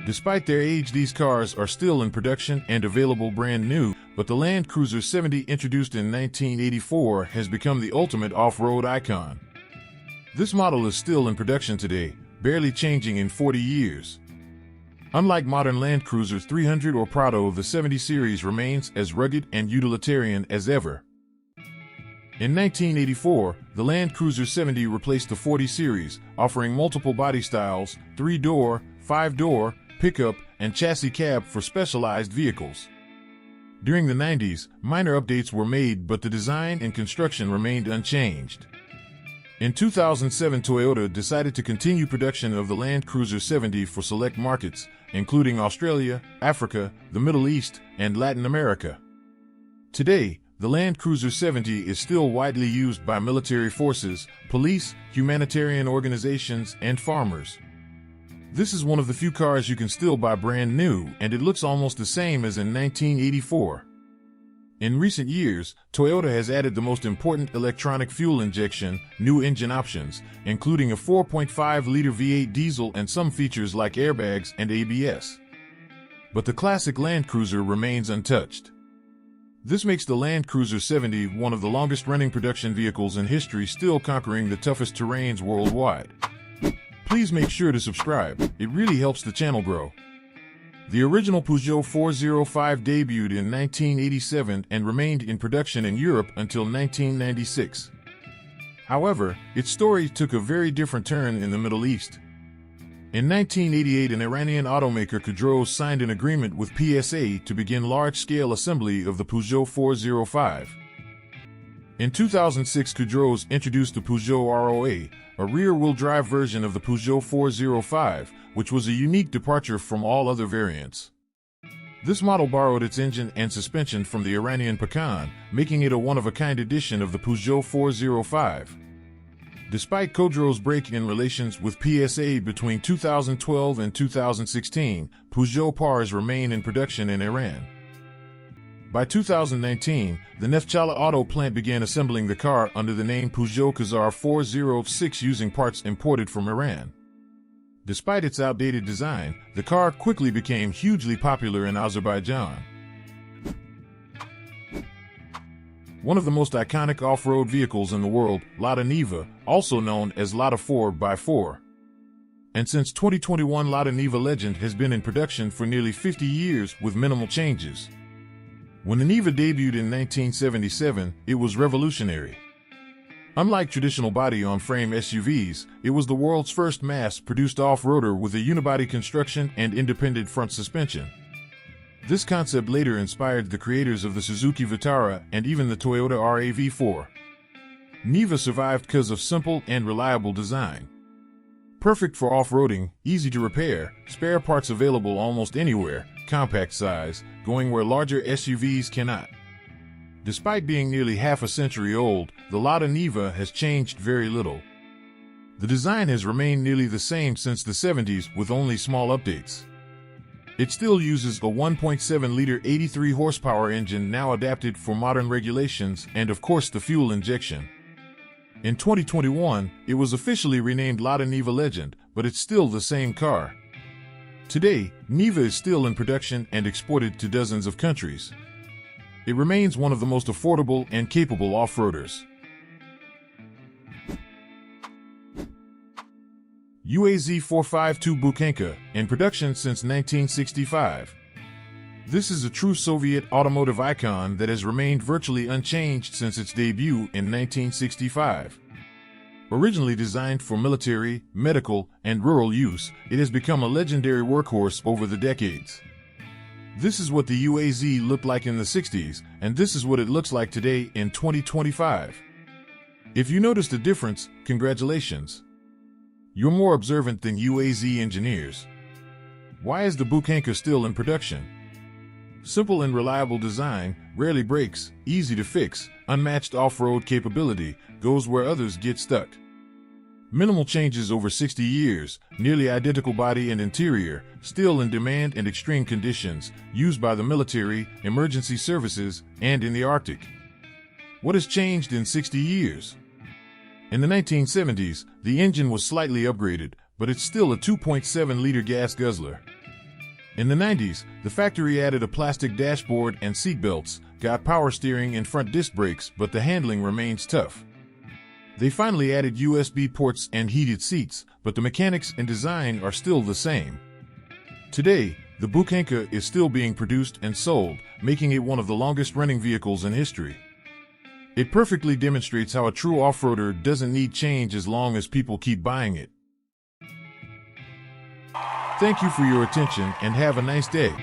Despite their age, these cars are still in production and available brand new, but the Land Cruiser 70 introduced in 1984 has become the ultimate off-road icon. This model is still in production today, barely changing in 40 years. Unlike modern Land Cruisers 300 or Prado, the 70 series remains as rugged and utilitarian as ever. In 1984, the Land Cruiser 70 replaced the 40 series, offering multiple body styles, 3-door, 5-door, pickup, and chassis cab for specialized vehicles. During the 90s, minor updates were made, but the design and construction remained unchanged. In 2007, Toyota decided to continue production of the Land Cruiser 70 for select markets, including Australia, Africa, the Middle East, and Latin America. Today, the Land Cruiser 70 is still widely used by military forces, police, humanitarian organizations, and farmers. This is one of the few cars you can still buy brand new, and it looks almost the same as in 1984. In recent years, Toyota has added the most important electronic fuel injection, new engine options, including a 4.5-liter V8 diesel and some features like airbags and ABS. But the classic Land Cruiser remains untouched. This makes the Land Cruiser 70 one of the longest-running production vehicles in history, still conquering the toughest terrains worldwide. Please make sure to subscribe, it really helps the channel grow. The original Peugeot 405 debuted in 1987 and remained in production in Europe until 1996. However, its story took a very different turn in the Middle East. In 1988, an Iranian automaker Peugeot signed an agreement with PSA to begin large-scale assembly of the Peugeot 405. In 2006, Peugeot introduced the Peugeot ROA, a rear-wheel drive version of the Peugeot 405, which was a unique departure from all other variants. This model borrowed its engine and suspension from the Iranian Pacan, making it a one-of-a-kind edition of the Peugeot 405. Despite Peugeot's break-in relations with PSA between 2012 and 2016, Peugeot cars remain in production in Iran. By 2019, the Neftchala auto plant began assembling the car under the name Peugeot Khazar 406 using parts imported from Iran. Despite its outdated design, the car quickly became hugely popular in Azerbaijan. One of the most iconic off-road vehicles in the world, Lada Niva, also known as Lada 4x4. And since 2021, Lada Niva Legend has been in production for nearly 50 years with minimal changes. When the Niva debuted in 1977, it was revolutionary. Unlike traditional body-on-frame SUVs, it was the world's first mass-produced off-roader with a unibody construction and independent front suspension. This concept later inspired the creators of the Suzuki Vitara and even the Toyota RAV4. Niva survived because of simple and reliable design. Perfect for off-roading, easy to repair, spare parts available almost anywhere, compact size, going where larger SUVs cannot. Despite being nearly half a century old, the Lada Niva has changed very little. The design has remained nearly the same since the 70s with only small updates. It still uses a 1.7-liter 83 horsepower engine now adapted for modern regulations and of course the fuel injection. In 2021, it was officially renamed Lada Niva Legend, but it's still the same car. Today, Niva is still in production and exported to dozens of countries. It remains one of the most affordable and capable off-roaders. UAZ 452 Bukhanka, in production since 1965. This is a true Soviet automotive icon that has remained virtually unchanged since its debut in 1965. Originally designed for military, medical, and rural use, it has become a legendary workhorse over the decades. This is what the UAZ looked like in the 60s, and this is what it looks like today in 2025. If you noticed a difference, congratulations. You're more observant than UAZ engineers. Why is the Bukhanka still in production? Simple and reliable design, rarely breaks, easy to fix, unmatched off-road capability, goes where others get stuck. Minimal changes over 60 years, nearly identical body and interior, still in demand and extreme conditions, used by the military, emergency services, and in the Arctic. What has changed in 60 years? In the 1970s, the engine was slightly upgraded, but it's still a 2.7-liter gas guzzler. In the 90s, the factory added a plastic dashboard and seat belts, got power steering and front disc brakes, but the handling remains tough. They finally added USB ports and heated seats, but the mechanics and design are still the same. Today, the Bukhanka is still being produced and sold, making it one of the longest-running vehicles in history. It perfectly demonstrates how a true off-roader doesn't need change as long as people keep buying it. Thank you for your attention and have a nice day.